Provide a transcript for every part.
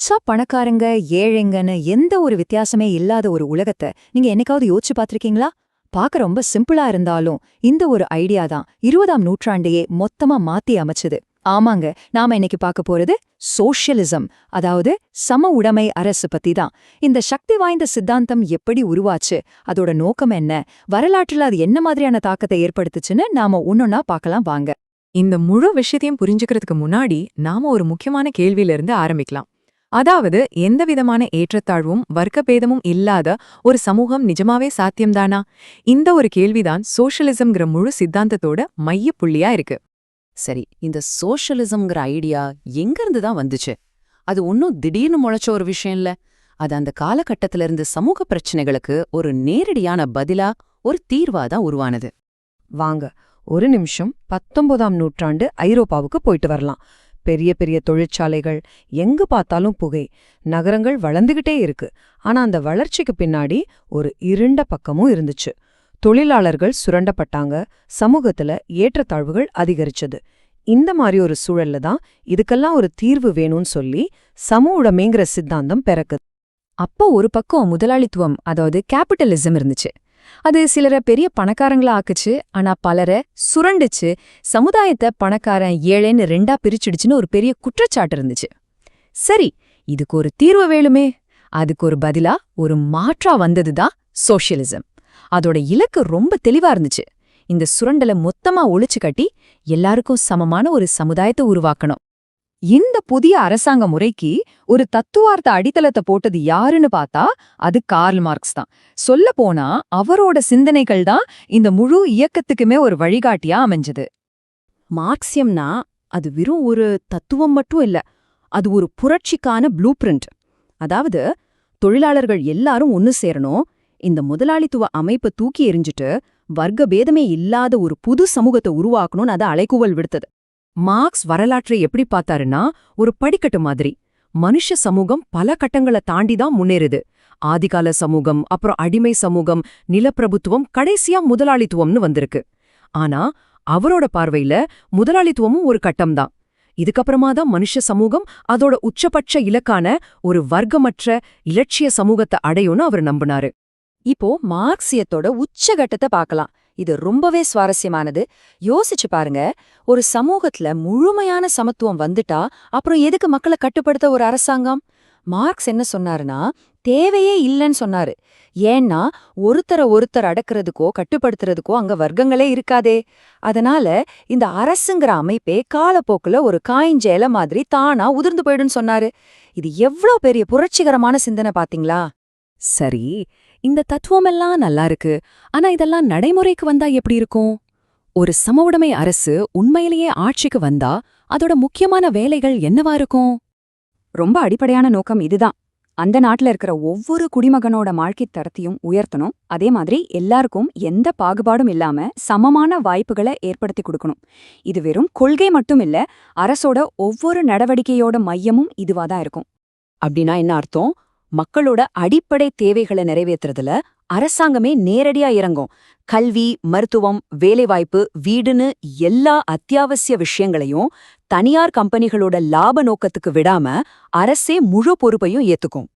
பெருசா பணக்காரங்க ஏழைங்கன்னு எந்த ஒரு வித்தியாசமே இல்லாத ஒரு உலகத்தை நீங்க என்னைக்காவது யோசிச்சு பார்த்திருக்கீங்களா? பார்க்க ரொம்ப சிம்பிளா இருந்தாலும் இந்த ஒரு ஐடியா தான் 20ஆம் நூற்றாண்டையே மொத்தமா மாத்தி அமைச்சது. ஆமாங்க, நாம இன்னைக்கு பார்க்க போறது சோஷியலிசம், அதாவது சம உடைமை அரசு பத்தி தான். இந்த சக்தி வாய்ந்த சித்தாந்தம் எப்படி உருவாச்சு, அதோட நோக்கம் என்ன, வரலாற்றுல அது என்ன மாதிரியான தாக்கத்தை ஏற்படுத்துச்சுன்னு நாம ஒன்னொன்னா பார்க்கலாம் வாங்க. இந்த முழு விஷயத்தையும் புரிஞ்சுக்கிறதுக்கு முன்னாடி நாம ஒரு முக்கியமான கேள்வியிலிருந்து ஆரம்பிக்கலாம். அதாவது, எந்த விதமான ஏற்றத்தாழ்வும் வர்க்கபேதமும் இல்லாத ஒரு சமூகம் நிஜமாவே சாத்தியம்தானா? இந்த ஒரு கேள்விதான் சோஷியலிசம்ங்கிற முழு சித்தாந்தத்தோட மையப் புள்ளியா இருக்கு. சரி, இந்த சோஷியலிசம்ங்கிற ஐடியா எங்கிருந்து தான் வந்துச்சு? அது ஒன்னும் திடீர்னு முளைச்ச ஒரு விஷயம் இல்ல. அது அந்த காலகட்டத்தில இருந்து சமூக பிரச்சனைகளுக்கு ஒரு நேரடியான பதிலா, ஒரு தீர்வா தான் உருவானது. வாங்க ஒரு நிமிஷம் 19ஆம் நூற்றாண்டு ஐரோப்பாவுக்கு போயிட்டு வரலாம். பெரிய பெரிய தொழிற்சாலைகள், எங்கு பார்த்தாலும் புகை, நகரங்கள் வளர்ந்துகிட்டே இருக்கு. ஆனா அந்த வளர்ச்சிக்கு பின்னாடி ஒரு இருண்ட பக்கமும் இருந்துச்சு. தொழிலாளர்கள் சுரண்டப்பட்டாங்க, சமூகத்துல ஏற்றத்தாழ்வுகள் அதிகரிச்சது. இந்த மாதிரி ஒரு சூழல்ல தான் இதுக்கெல்லாம் ஒரு தீர்வு வேணும்னு சொல்லி சமூக உடைமைங்கிற சித்தாந்தம் பிறக்குது. அப்போ ஒரு பக்கம் முதலாளித்துவம், அதாவது கேபிட்டலிசம் இருந்துச்சு. அது சிலரை பெரிய பணக்காரங்களா ஆக்குச்சு, ஆனா பலரை சுரண்டுச்சு. சமுதாயத்தை பணக்காரன் ஏழைன்னு ரெண்டா பிரிச்சிடுச்சுன்னு ஒரு பெரிய குற்றச்சாட்டு இருந்துச்சு. சரி, இதுக்கு ஒரு தீர்வு வேணுமே. அதுக்கு ஒரு பதிலா ஒரு மாற்றா வந்ததுதான் சோஷியலிசம். அதோட இலக்கு ரொம்ப தெளிவா இருந்துச்சு. இந்த சுரண்டலை மொத்தமா ஒழிச்சு கட்டி எல்லாருக்கும் சமமான ஒரு சமுதாயத்தை உருவாக்கணும். இந்த புதிய அரசாங்க முறைக்கு ஒரு தத்துவார்த்த அடித்தளத்தை போட்டது யாருன்னு பார்த்தா அது கார்ல் மார்க்ஸ் தான். சொல்ல போனா அவரோட சிந்தனைகள் தான் இந்த முழு இயக்கத்துக்குமே ஒரு வழிகாட்டியா அமைஞ்சது. மார்க்சியம்னா அது வெறும் ஒரு தத்துவம் மட்டும் இல்ல, அது ஒரு புரட்சிக்கான ப்ளூ பிரிண்ட். அதாவது, தொழிலாளர்கள் எல்லாரும் ஒன்னு சேரணும், இந்த முதலாளித்துவ அமைப்பை தூக்கி எறிஞ்சிட்டு வர்க்க பேதமே இல்லாத ஒரு புது சமூகத்தை உருவாக்கணும்னு அதை அழைக்குவல் விடுத்தது. மார்க்ஸ் வரலாற்றை எப்படி பார்த்தாருன்னா, ஒரு படிக்கட்டு மாதிரி. மனுஷ சமூகம் பல கட்டங்களை தாண்டிதான் முன்னேறுது. ஆதிகால சமூகம், அப்புறம் அடிமை சமூகம், நிலப்பிரபுத்துவம், கடைசியா முதலாளித்துவம்னு வந்திருக்கு. ஆனா அவரோட பார்வையில முதலாளித்துவமும் ஒரு கட்டம்தான். இதுக்கப்புறமா தான் மனுஷ சமூகம் அதோட உச்சபட்ச இலக்கான ஒரு வர்க்கமற்ற இலட்சிய சமூகத்தை அடையும்னு அவர் நம்பினாரு. இப்போ மார்க்சியத்தோட உச்சகட்டத்தை பார்க்கலாம். இது ரொம்பவே சுவாரஸ்யமானது. யோசிச்சு பாருங்க, ஒரு சமூகத்துல முழுமையான சமத்துவம் வந்துட்டா அப்புறம் எதுக்கு மக்களை கட்டுப்படுத்த ஒரு அரசாங்கம்? மார்க்ஸ் என்ன சொன்னாருன்னா, தேவையே இல்லைன்னு சொன்னாரு. ஏன்னா ஒருத்தர் அடக்கிறதுக்கோ கட்டுப்படுத்துறதுக்கோ அங்க வர்க்கங்களே இருக்காதே. அதனால இந்த அரசுங்கிற அமைப்பே காலப்போக்குல ஒரு காய்ஞ்சேல மாதிரி தானா உதிர்ந்து போயிடுன்னு சொன்னாரு. இது எவ்வளோ பெரிய புரட்சிகரமான சிந்தனை பாத்தீங்களா? சரி, இந்த தத்துவமெல்லாம் நல்லா இருக்கு. ஆனா இதெல்லாம் நடைமுறைக்கு வந்தா எப்படி இருக்கும்? ஒரு சமவுடைமை அரசு உண்மையிலேயே ஆட்சிக்கு வந்தா அதோட முக்கியமான வேலைகள் என்னவா இருக்கும்? ரொம்ப அடிப்படையான நோக்கம் இதுதான். அந்த நாட்டுல இருக்கிற ஒவ்வொரு குடிமகனோட வாழ்க்கைத் தரத்தையும் உயர்த்தணும். அதே மாதிரி எல்லாருக்கும் எந்த பாகுபாடும் இல்லாம சமமான வாய்ப்புகளை ஏற்படுத்தி கொடுக்கணும். இது வெறும் கொள்கை மட்டும் இல்ல, அரசோட ஒவ்வொரு நடவடிக்கையோட மையமும் இதுவாதான் இருக்கும். அப்படின்னா என்ன அர்த்தம்? மக்களோட அடிப்படை தேவைகளை நிறைவேற்றுறதுல அரசாங்கமே நேரடியா இறங்கும். கல்வி, மருத்துவம், வேலைவாய்ப்பு, வீடுன்னு எல்லா அத்தியாவசிய விஷயங்களையும் தனியார் கம்பெனிகளோட லாப நோக்கத்துக்கு விடாம அரசே முழு பொறுப்பையும் ஏத்துக்கும்.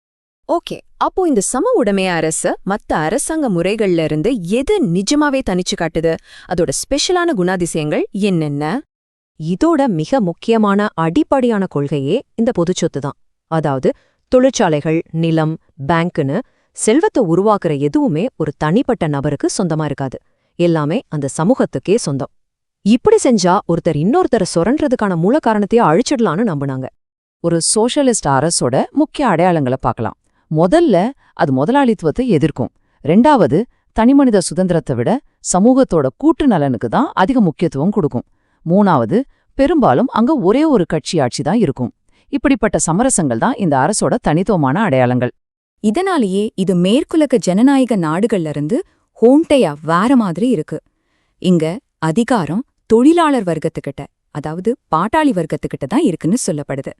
ஓகே, அப்போ இந்த சம உடைமை அரசு மத்த அரசாங்க முறைகள்ல இருந்து எது நிஜமாவே தனிச்சு காட்டுது? அதோட ஸ்பெஷலான குணாதிசயங்கள் என்னென்ன? இதோட மிக முக்கியமான அடிப்படையான கொள்கையே இந்த பொதுச்சொத்து தான். அதாவது, தொழிற்சாலைகள், நிலம், பேங்க்னு செல்வத்தை உருவாக்குற எதுவுமே ஒரு தனிப்பட்ட நபருக்கு சொந்தமா இருக்காது. எல்லாமே அந்த சமூகத்துக்கே சொந்தம். இப்படி செஞ்சா ஒருத்தர் இன்னொருத்தரை சுரண்டறதுக்கான மூல காரணத்தையே அழிச்சிடலான்னு நம்பினாங்க. ஒரு சோஷலிஸ்ட் அரசோட முக்கிய அடையாளங்களை பார்க்கலாம். முதல்ல, அது முதலாளித்துவத்தை எதிர்க்கும். ரெண்டாவது, தனிமனித சுதந்திரத்தை விட சமூகத்தோட கூட்டு நலனுக்கு தான் அதிக முக்கியத்துவம் கொடுக்கும். மூணாவது, பெரும்பாலும் அங்க ஒரே ஒரு கட்சி ஆட்சி தான் இருக்கும். இப்படிப்பட்ட சமரசங்கள் தான் இந்த அரசோட தனித்துவமான அடையாளங்கள். இதனாலேயே இது மேற்குலக ஜனநாயக நாடுகள்ல இருந்து ஹோண்டையா வேற மாதிரி இருக்கு. இங்க அதிகாரம் தொழிலாளர் வர்க்கத்துக்கிட்ட, அதாவது பாட்டாளி வர்க்கத்துக்கிட்ட தான் இருக்குன்னு சொல்லப்படுது.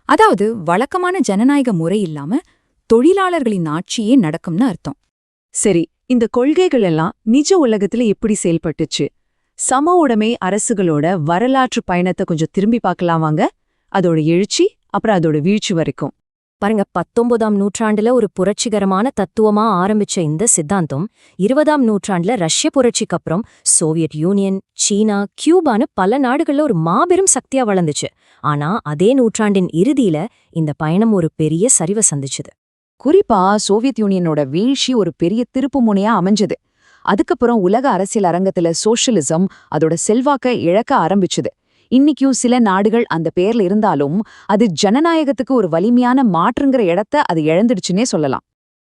அதாவது வழக்கமான ஜனநாயக முறை இல்லாம தொழிலாளர்களின் ஆட்சியே நடக்கும்னு அர்த்தம். சரி, இந்த கொள்கைகள் எல்லாம் நிஜ உலகத்துல எப்படி செயல்பட்டுச்சு? சம உடைமை அரசுகளோட வரலாற்று பயணத்தை கொஞ்சம் திரும்பி பார்க்கலாம் வாங்க. அதோட எழுச்சி, அப்புறம் அதோட வீழ்ச்சி வரைக்கும். பாருங்க 19ஆம் நூற்றாண்டுல ஒரு புரட்சிகரமான தத்துவமா ஆரம்பிச்ச இந்த சித்தாந்தம் 20ஆம் நூற்றாண்டுல ரஷ்ய புரட்சிக்கு அப்புறம் சோவியத் யூனியன், சீனா, கியூபான்னு பல நாடுகள்ல ஒரு மாபெரும் சக்தியா வளர்ந்துச்சு. ஆனா அதே நூற்றாண்டின் இறுதியில இந்த பயணம் ஒரு பெரிய சரிவை சந்திச்சுது. குறிப்பா சோவியத் யூனியனோட வீழ்ச்சி ஒரு பெரிய திருப்புமுனையா அமைஞ்சது. அதுக்கப்புறம் உலக அரசியல் அரங்கத்துல சோஷலிசம் அதோட செல்வாக்க இழக்க ஆரம்பிச்சுது. இன்னிக்கும் சில நாடுகள் அந்த பேர்ல இருந்தாலும் அது ஜனநாயகத்துக்கு ஒரு வலிமையான மாற்றுங்கிற இடத்த அது இழந்துடுச்சுன்னே சொல்லலாம்.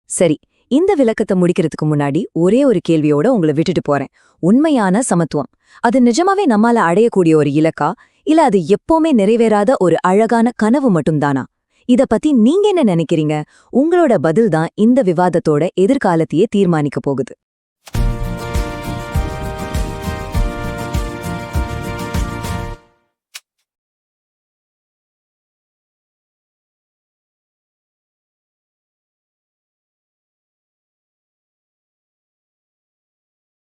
சரி, இந்த விளக்கத்தை முடிக்கிறதுக்கு முன்னாடி ஒரே ஒரு கேள்வியோட உங்களை விட்டுட்டு போறேன். உண்மையான சமத்துவம் அது நிஜமாவே நம்மால அடையக்கூடிய ஒரு இலக்கா, இல்ல அது எப்பவுமே நிறைவேறாத ஒரு அழகான கனவு மட்டும்தானா? இத பத்தி நீங்க என்ன நினைக்கிறீங்க? உங்களோட பதில் தான் இந்த விவாதத்தோட எதிர்காலத்தையே தீர்மானிக்க போகுது.